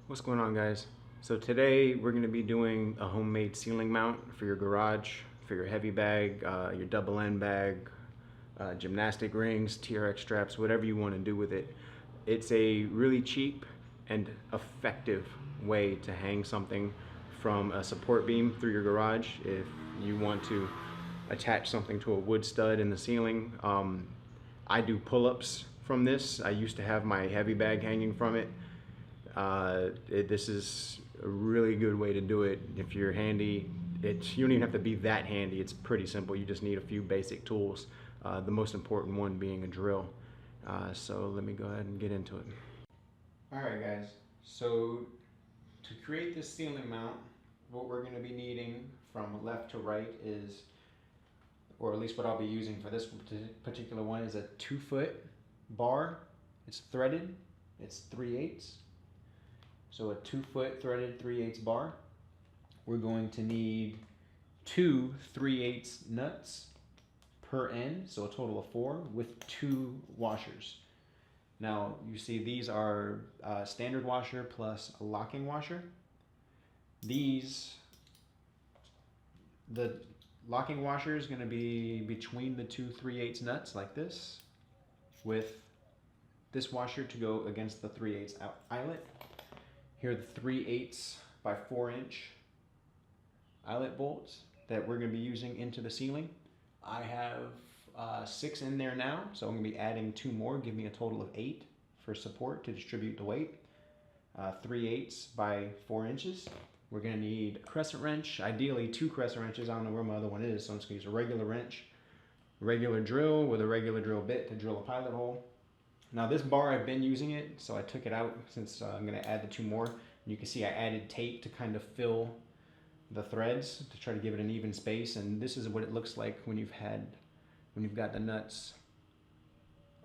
What's going on, guys? So today we're going to be doing a homemade ceiling mount for your garage, for your heavy bag, your double end bag, gymnastic rings, TRX straps, whatever you want to do with it. It's a really cheap and effective way to hang something from a support beam through your garage if you want to attach something to a wood stud in the ceiling. I do pull-ups from this. I used to have my heavy bag hanging from it. This is a really good way to do it if you're handy. You don't even have to be that handy. It's pretty simple. You just need a few basic tools, the most important one being a drill. So let me go ahead and get into it. Alright guys, so to create this ceiling mount, what we're going to be needing from left to right is, or at least what I'll be using for this particular one, is a 2-foot bar. It's threaded. It's 3/8. So a 2-foot threaded 3/8 bar. We're going to need 2 3/8 nuts per end, so a total of 4 with 2 washers. Now you see these are a standard washer plus a locking washer. The locking washer is going to be between the 2 3/8 nuts like this, with this washer to go against the 3/8 eyelet. Here are the 3/8 by 4-inch eyelet bolts that we're going to be using into the ceiling. I have 6 in there now, so I'm going to be adding 2 more, give me a total of 8 for support to distribute the weight. 3/8 by 4 inches. We're going to need a crescent wrench, ideally 2 crescent wrenches. I don't know where my other one is, so I'm just going to use a regular wrench, regular drill with a regular drill bit to drill a pilot hole. Now this bar, I've been using it, so I took it out since I'm going to add the 2 more. You can see I added tape to kind of fill the threads to try to give it an even space, and this is what it looks like when you've got the nuts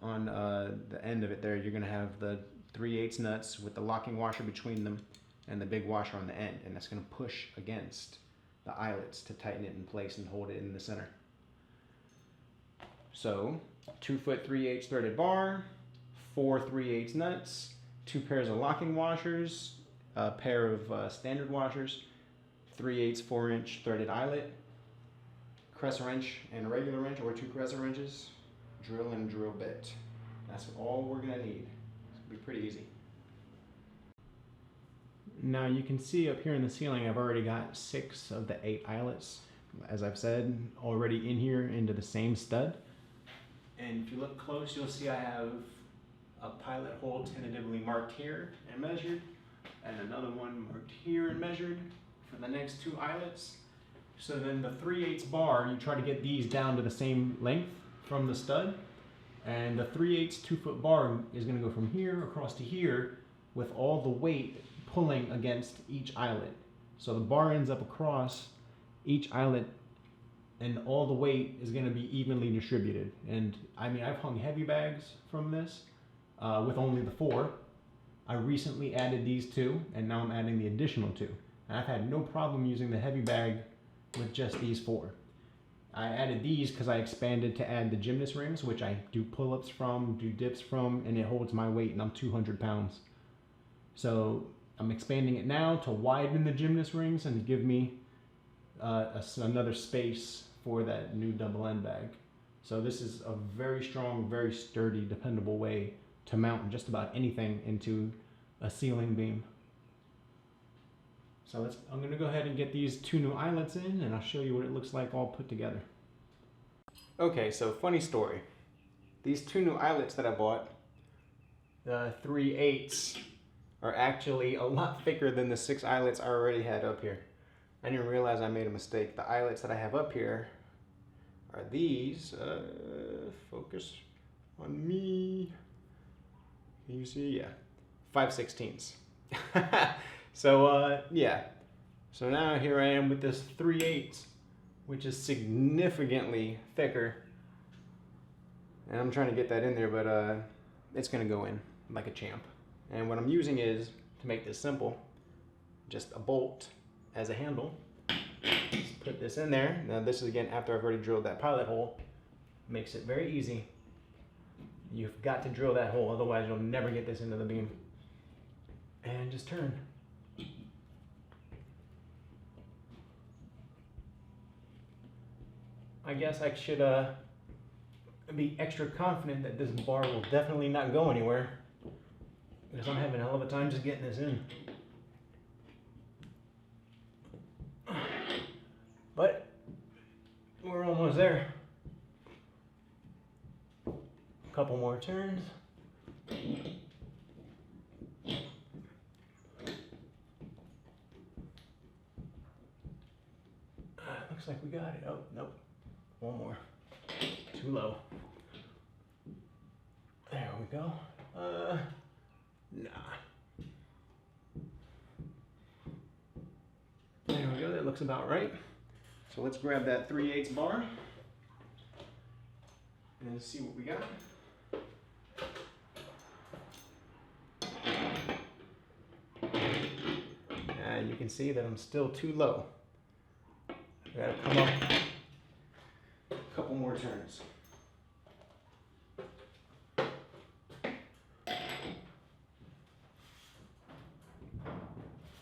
on the end of it there. You're going to have the 3/8 nuts with the locking washer between them and the big washer on the end, and that's going to push against the eyelets to tighten it in place and hold it in the center. So 2-foot 3/8 threaded bar, 4 3/8 nuts, 2 pairs of locking washers, a pair of standard washers, 3/8 4-inch threaded eyelet, crescent wrench and a regular wrench, or 2 crescent wrenches, drill and drill bit. That's all we're going to need. It's going to be pretty easy. Now you can see up here in the ceiling I've already got 6 of the 8 eyelets, as I've said, already in here into the same stud. And if you look close, you'll see I have a pilot hole tentatively marked here and measured, and another one marked here and measured for the next 2 eyelets. So then the 3/8 bar, you try to get these down to the same length from the stud, and the 3/8 2-foot bar is going to go from here across to here with all the weight pulling against each eyelet. So the bar ends up across each eyelet, and all the weight is going to be evenly distributed. And I mean, I've hung heavy bags from this with only the 4. I recently added these 2, and now I'm adding the additional 2. And I've had no problem using the heavy bag with just these 4. I added these because I expanded to add the gymnast rings, which I do pull-ups from, do dips from, and it holds my weight, and I'm 200 pounds. So I'm expanding it now to widen the gymnast rings and give me another space for that new double end bag. So this is a very strong, very sturdy, dependable way to mount just about anything into a ceiling beam. So I'm going to go ahead and get these 2 new eyelets in, and I'll show you what it looks like all put together. Okay, so funny story. These 2 new eyelets that I bought, the 3/8, are actually a lot thicker than the 6 eyelets I already had up here. I didn't realize I made a mistake. The eyelets that I have up here are these. Focus on me. Can you see? Yeah, 5/16. So yeah. So now here I am with this 3/8, which is significantly thicker. And I'm trying to get that in there, but it's gonna go in like a champ. And what I'm using is, to make this simple, just a bolt as a handle. Just put this in there. Now this is again after I've already drilled that pilot hole. Makes it very easy. You've got to drill that hole, otherwise you'll never get this into the beam. and just turn. I guess I should be extra confident that this bar will definitely not go anywhere, because I'm having a hell of a time just getting this in. But we're almost there. A couple more turns. Looks like we got it. Oh, nope. One more. Too low. There we go. Nah. There we go. That looks about right. So let's grab that 3/8 bar and see what we got. And you can see that I'm still too low. I gotta come up a couple more turns.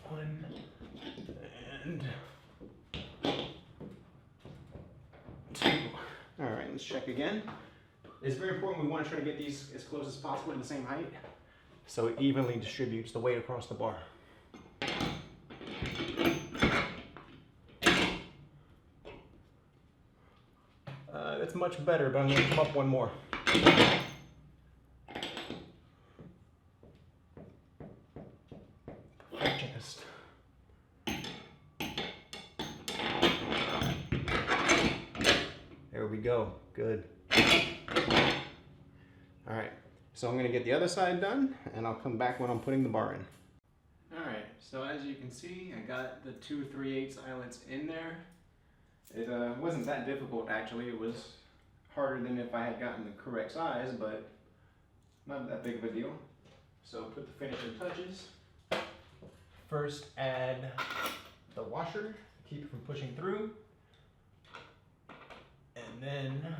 One and two. All right, let's check again. It's very important. We want to try to get these as close as possible to the same height, so it evenly distributes the weight across the bar. That's much better, but I'm going to come up one more. Perfectionist. There we go. Good. All right. So I'm going to get the other side done, and I'll come back when I'm putting the bar in. All right. So as you can see, I got the 2 3/8 eyelets in there. It wasn't that difficult, actually. It was harder than if I had gotten the correct size, but not that big of a deal. So put the finishing touches. First add the washer, keep it from pushing through. And then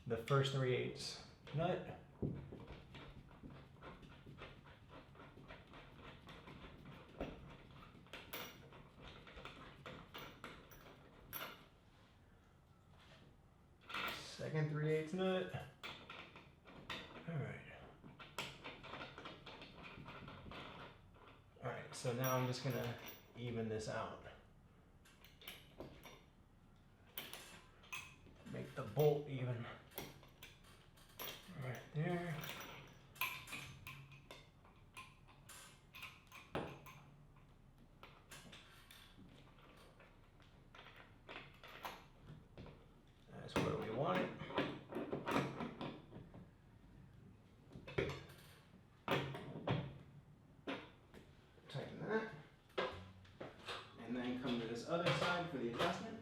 the first 3/8 nut. Second 3/8 nut. All right, so now I'm just gonna even this out. Make the bolt even. Right there. That's where we want it. Tighten that. And then come to this other side for the adjustment.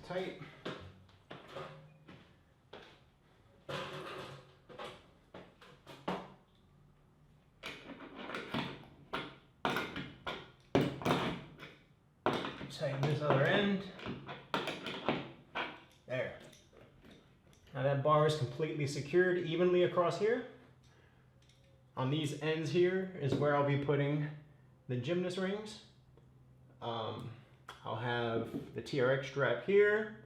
Tight. Tighten this other end. There. Now that bar is completely secured evenly across here. On these ends here is where I'll be putting the gymnast rings. I'll have the TRX strap here,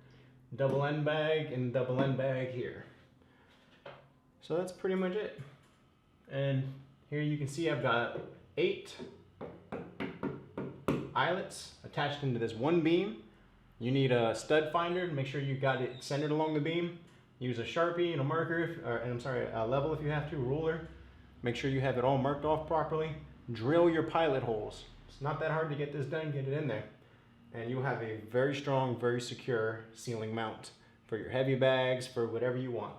double end bag, and double end bag here. So that's pretty much it. And here you can see I've got 8 eyelets attached into this one beam. You need a stud finder to make sure you got it centered along the beam. Use a Sharpie and a marker, a level if you have to, ruler. Make sure you have it all marked off properly. Drill your pilot holes. It's not that hard to get this done, get it in there. And you have a very strong, very secure ceiling mount for your heavy bags, for whatever you want.